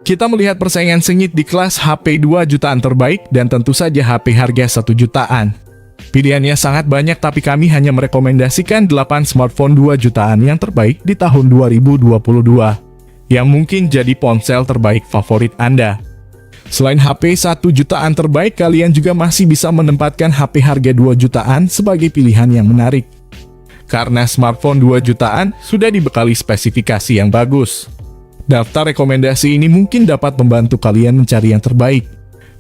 Kita melihat persaingan sengit di kelas HP 2 jutaan terbaik dan tentu saja HP harga 1 jutaan. Pilihannya sangat banyak tapi kami hanya merekomendasikan 8 smartphone 2 jutaan yang terbaik di tahun 2022, yang mungkin jadi ponsel terbaik favorit Anda. Selain HP 1 jutaan terbaik, kalian juga masih bisa menempatkan HP harga 2 jutaan sebagai pilihan yang menarik. Karena smartphone 2 jutaan sudah dibekali spesifikasi yang bagus. Daftar rekomendasi ini mungkin dapat membantu kalian mencari yang terbaik.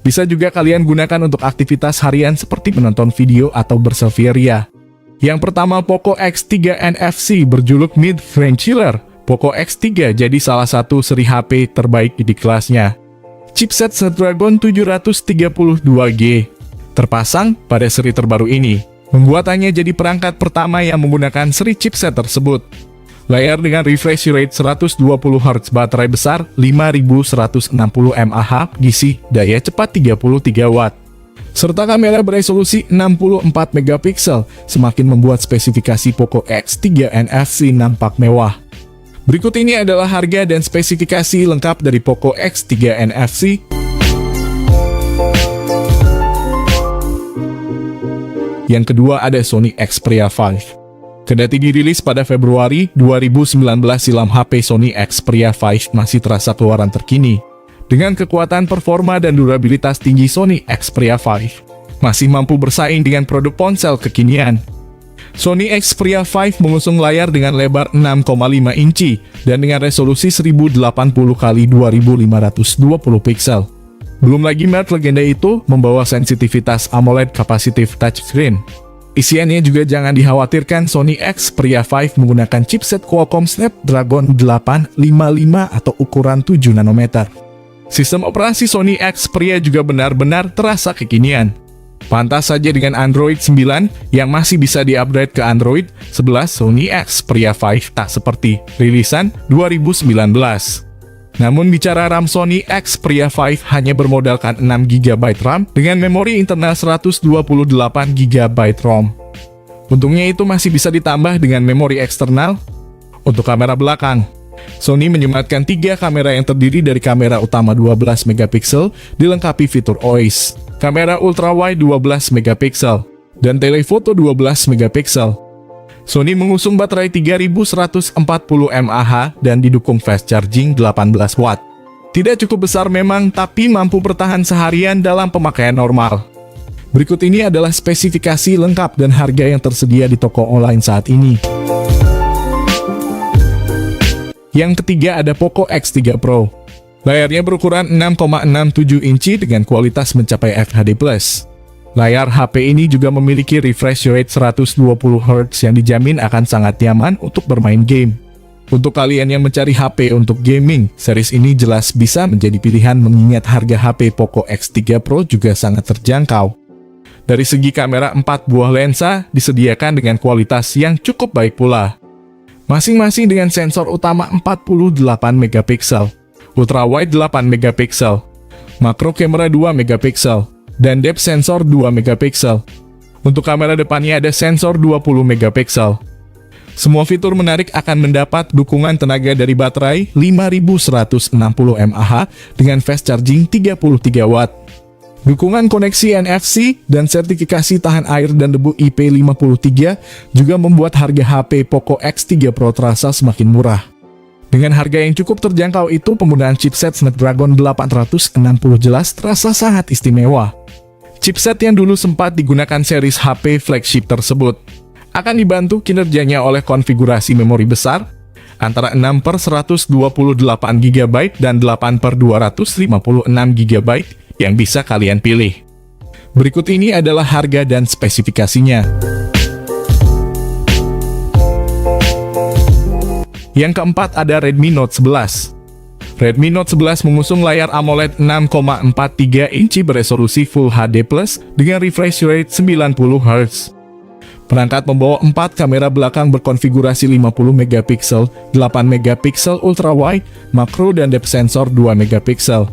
Bisa juga kalian gunakan untuk aktivitas harian seperti menonton video atau berselfie ria. Yang pertama, Poco X3 NFC berjuluk Mid-Range Killer. Poco X3 jadi salah satu seri HP terbaik di kelasnya. Chipset Snapdragon 732G terpasang pada seri terbaru ini, membuatannya jadi perangkat pertama yang menggunakan seri chipset tersebut. Layar dengan refresh rate 120 Hz, baterai besar 5160 mAh, gizi, daya cepat 33 Watt. Serta kamera beresolusi 64 megapiksel, semakin membuat spesifikasi Poco X3 NFC nampak mewah. Berikut ini adalah harga dan spesifikasi lengkap dari Poco X3 NFC. Yang kedua ada Sony Xperia 5. Kendati dirilis pada Februari 2019, silam HP Sony Xperia 5 masih terasa keluaran terkini. Dengan kekuatan performa dan durabilitas tinggi, Sony Xperia 5 masih mampu bersaing dengan produk ponsel kekinian. Sony Xperia 5 mengusung layar dengan lebar 6,5 inci dan dengan resolusi 1080x2520 piksel. Belum lagi merek legenda itu membawa sensitivitas AMOLED Capacitive Touchscreen. Isiannya juga jangan dikhawatirkan, Sony Xperia 5 menggunakan chipset Qualcomm Snapdragon 855 atau ukuran 7 nanometer. Sistem operasi Sony Xperia juga benar-benar terasa kekinian. Pantas saja dengan Android 9 yang masih bisa di-upgrade ke Android 11, Sony Xperia 5 tak seperti rilisan 2019. Namun bicara RAM, Sony Xperia 5 hanya bermodalkan 6GB RAM dengan memori internal 128GB ROM. Untungnya itu masih bisa ditambah dengan memori eksternal. Untuk kamera belakang, Sony menyematkan 3 kamera yang terdiri dari kamera utama 12 megapiksel dilengkapi fitur OIS, kamera ultrawide 12 megapiksel, dan telefoto 12 megapiksel. Sony mengusung baterai 3140 mAh dan didukung fast charging 18 Watt. Tidak cukup besar memang, tapi mampu bertahan seharian dalam pemakaian normal. Berikut ini adalah spesifikasi lengkap dan harga yang tersedia di toko online saat ini. Yang ketiga ada Poco X3 Pro. Layarnya berukuran 6,67 inci dengan kualitas mencapai FHD+. Layar HP ini juga memiliki refresh rate 120 Hz yang dijamin akan sangat nyaman untuk bermain game. Untuk kalian yang mencari HP untuk gaming, series ini jelas bisa menjadi pilihan mengingat harga HP Poco X3 Pro juga sangat terjangkau. Dari segi kamera, 4 buah lensa disediakan dengan kualitas yang cukup baik pula. Masing-masing dengan sensor utama 48 megapiksel, ultrawide 8 megapiksel, makro kamera 2 megapiksel, dan depth sensor 2 megapiksel. Untuk kamera depannya ada sensor 20 megapiksel. Semua fitur menarik akan mendapat dukungan tenaga dari baterai 5160 mAh dengan fast charging 33 Watt. Dukungan koneksi NFC dan sertifikasi tahan air dan debu IP53 juga membuat harga HP Poco X3 Pro terasa semakin murah. Dengan harga yang cukup terjangkau itu, penggunaan chipset Snapdragon 860 jelas terasa sangat istimewa. Chipset yang dulu sempat digunakan series HP flagship tersebut akan dibantu kinerjanya oleh konfigurasi memori besar antara 6/128GB dan 8/256GB yang bisa kalian pilih. Berikut ini adalah harga dan spesifikasinya. Yang keempat ada Redmi Note 11. Redmi Note 11 mengusung layar AMOLED 6,43 inci beresolusi Full HD+ dengan refresh rate 90 Hz. Perangkat membawa 4 kamera belakang berkonfigurasi 50 megapiksel, 8 megapiksel ultrawide, makro dan depth sensor 2 megapiksel.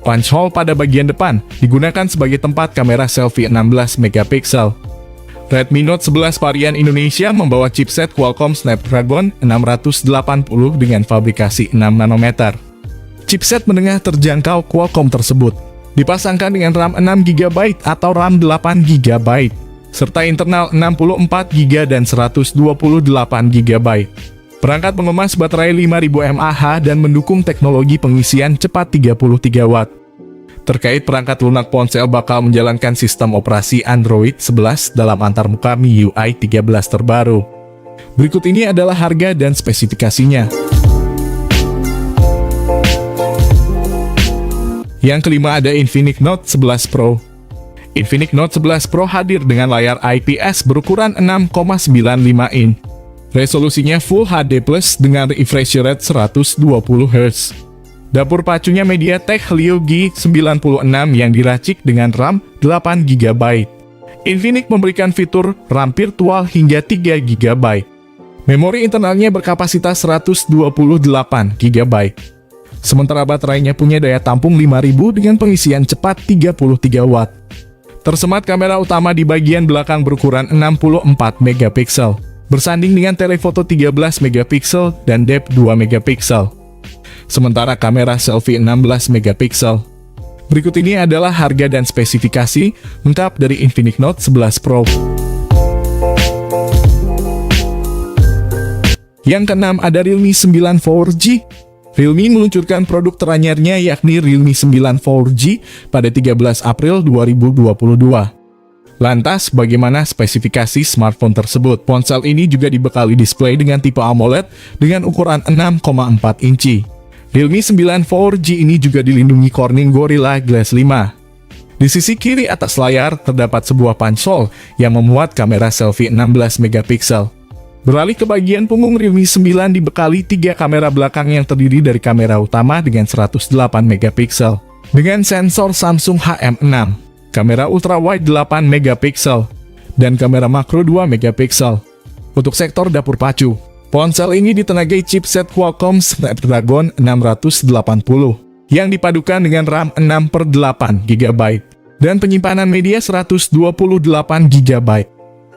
Punch hole pada bagian depan digunakan sebagai tempat kamera selfie 16 megapiksel. Redmi Note 11 varian Indonesia membawa chipset Qualcomm Snapdragon 680 dengan fabrikasi 6 nanometer. Chipset menengah terjangkau Qualcomm tersebut dipasangkan dengan RAM 6GB atau RAM 8GB, serta internal 64GB dan 128GB. Perangkat mengemas baterai 5000 mAh dan mendukung teknologi pengisian cepat 33 Watt. Terkait perangkat lunak, ponsel bakal menjalankan sistem operasi Android 11 dalam antarmuka MIUI 13 terbaru. Berikut ini adalah harga dan spesifikasinya. Yang kelima ada Infinix Note 11 Pro. Infinix Note 11 Pro hadir dengan layar IPS berukuran 6,95 in. Resolusinya Full HD Plus dengan refresh rate 120 Hz. Dapur pacunya MediaTek Helio G96 yang diracik dengan RAM 8GB. Infinix memberikan fitur RAM virtual hingga 3GB. Memori internalnya berkapasitas 128GB. Sementara baterainya punya daya tampung 5000 dengan pengisian cepat 33 Watt. Tersemat kamera utama di bagian belakang berukuran 64 megapiksel, bersanding dengan telefoto 13 megapiksel dan depth 2 megapiksel. Sementara kamera selfie 16 megapiksel. Berikut ini adalah harga dan spesifikasi lengkap dari Infinix Note 11 Pro. Yang keenam ada Realme 9 4G. Realme meluncurkan produk teranyarnya yakni Realme 9 4G pada 13 April 2022. Lantas, bagaimana spesifikasi smartphone tersebut? Ponsel ini juga dibekali display dengan tipe AMOLED dengan ukuran 6,4 inci. Realme 9 4G ini juga dilindungi Corning Gorilla Glass 5. Di sisi kiri atas layar terdapat sebuah pansol yang memuat kamera selfie 16 megapiksel. Beralih ke bagian punggung, Realme 9 dibekali 3 kamera belakang yang terdiri dari kamera utama dengan 108 megapiksel dengan sensor Samsung HM6, kamera ultrawide 8 megapiksel, dan kamera makro 2 megapiksel. Untuk sektor dapur pacu, ponsel ini ditenagai chipset Qualcomm Snapdragon 680 yang dipadukan dengan RAM 6/8GB dan penyimpanan media 128GB.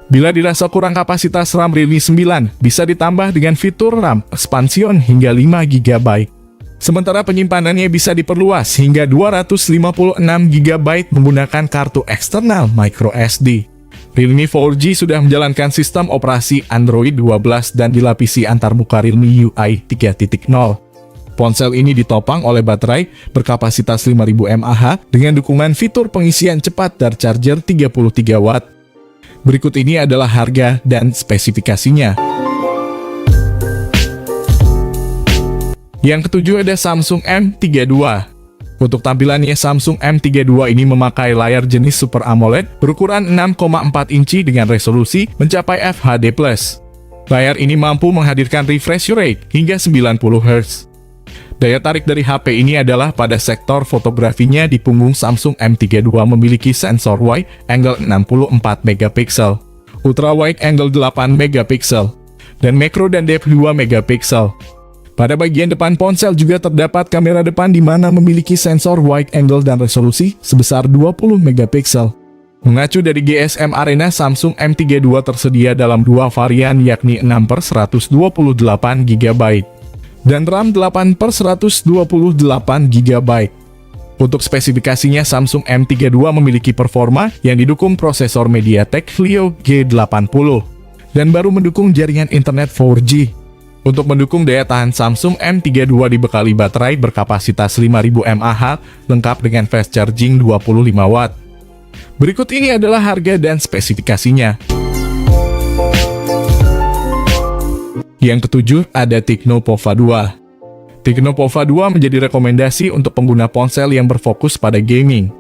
Bila dirasa kurang kapasitas RAM, Realme 9 bisa ditambah dengan fitur RAM expansion hingga 5GB. Sementara penyimpanannya bisa diperluas hingga 256GB menggunakan kartu eksternal microSD. Realme 4G sudah menjalankan sistem operasi Android 12 dan dilapisi antarmuka Realme UI 3.0. Ponsel ini ditopang oleh baterai berkapasitas 5000 mAh dengan dukungan fitur pengisian cepat dan charger 33 Watt. Berikut ini adalah harga dan spesifikasinya. Yang ketujuh ada Samsung M32. Untuk tampilannya, Samsung M32 ini memakai layar jenis Super AMOLED berukuran 6,4 inci dengan resolusi mencapai FHD+. Layar ini mampu menghadirkan refresh rate hingga 90 Hz. Daya tarik dari HP ini adalah pada sektor fotografinya. Di punggung Samsung M32 memiliki sensor wide angle 64 megapiksel, ultra wide angle 8 megapiksel, dan macro dan depth 2 megapiksel. Pada bagian depan ponsel juga terdapat kamera depan di mana memiliki sensor wide angle dan resolusi sebesar 20 megapiksel. Mengacu dari GSM Arena, Samsung M32 tersedia dalam dua varian yakni 6/128GB dan RAM 8/128GB. Untuk spesifikasinya, Samsung M32 memiliki performa yang didukung prosesor MediaTek Helio G80 dan baru mendukung jaringan internet 4G. Untuk mendukung daya tahan, Samsung M32 dibekali baterai berkapasitas 5000 mAh lengkap dengan fast charging 25 Watt. Berikut ini adalah harga dan spesifikasinya. Yang ketujuh ada Tecno Pova 2. Tecno Pova 2 menjadi rekomendasi untuk pengguna ponsel yang berfokus pada gaming.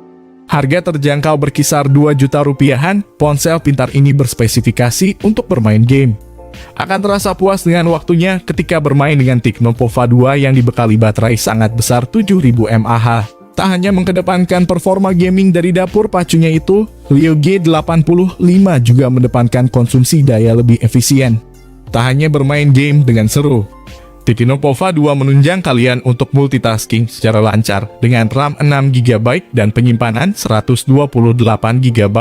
Harga terjangkau berkisar 2 juta rupiahan, ponsel pintar ini berspesifikasi untuk bermain game. Akan terasa puas dengan waktunya ketika bermain dengan Tecno Pova 2 yang dibekali baterai sangat besar 7000 mAh. Tak hanya mengedepankan performa gaming dari dapur pacunya itu, Helio G85 juga mengedepankan konsumsi daya lebih efisien. Tak hanya bermain game dengan seru, Tecno Pova 2 menunjang kalian untuk multitasking secara lancar dengan RAM 6GB dan penyimpanan 128GB.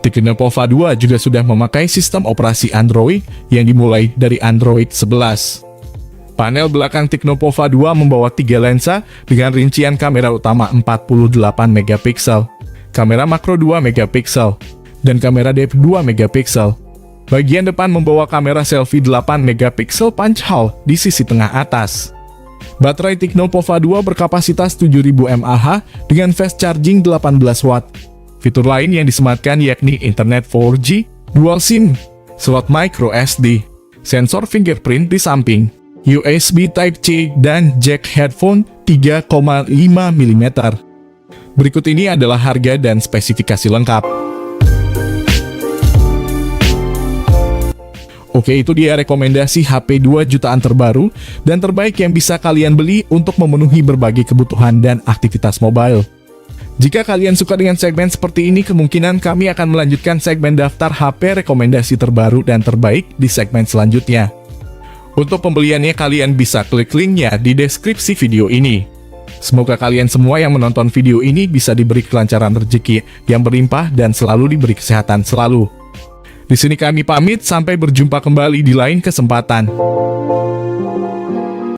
Tecno Pova 2 juga sudah memakai sistem operasi Android yang dimulai dari Android 11. Panel belakang Tecnopova 2 membawa 3 lensa dengan rincian kamera utama 48 megapiksel, kamera makro 2 megapiksel, dan kamera depth 2 megapiksel. Bagian depan membawa kamera selfie 8 megapiksel punch hole di sisi tengah atas. Baterai Tecnopova 2 berkapasitas 7000 mAh dengan fast charging 18 watt. Fitur lain yang disematkan yakni internet 4G, dual SIM, slot micro SD, sensor fingerprint di samping, USB Type-C, dan jack headphone 3,5 mm. Berikut ini adalah harga dan spesifikasi lengkap. Oke, itu dia rekomendasi HP 2 jutaan terbaru dan terbaik yang bisa kalian beli untuk memenuhi berbagai kebutuhan dan aktivitas mobile. Jika kalian suka dengan segmen seperti ini, kemungkinan kami akan melanjutkan segmen daftar HP rekomendasi terbaru dan terbaik di segmen selanjutnya. Untuk pembeliannya kalian bisa klik linknya di deskripsi video ini. Semoga kalian semua yang menonton video ini bisa diberi kelancaran rezeki yang berlimpah dan selalu diberi kesehatan selalu. Di sini kami pamit, sampai berjumpa kembali di lain kesempatan.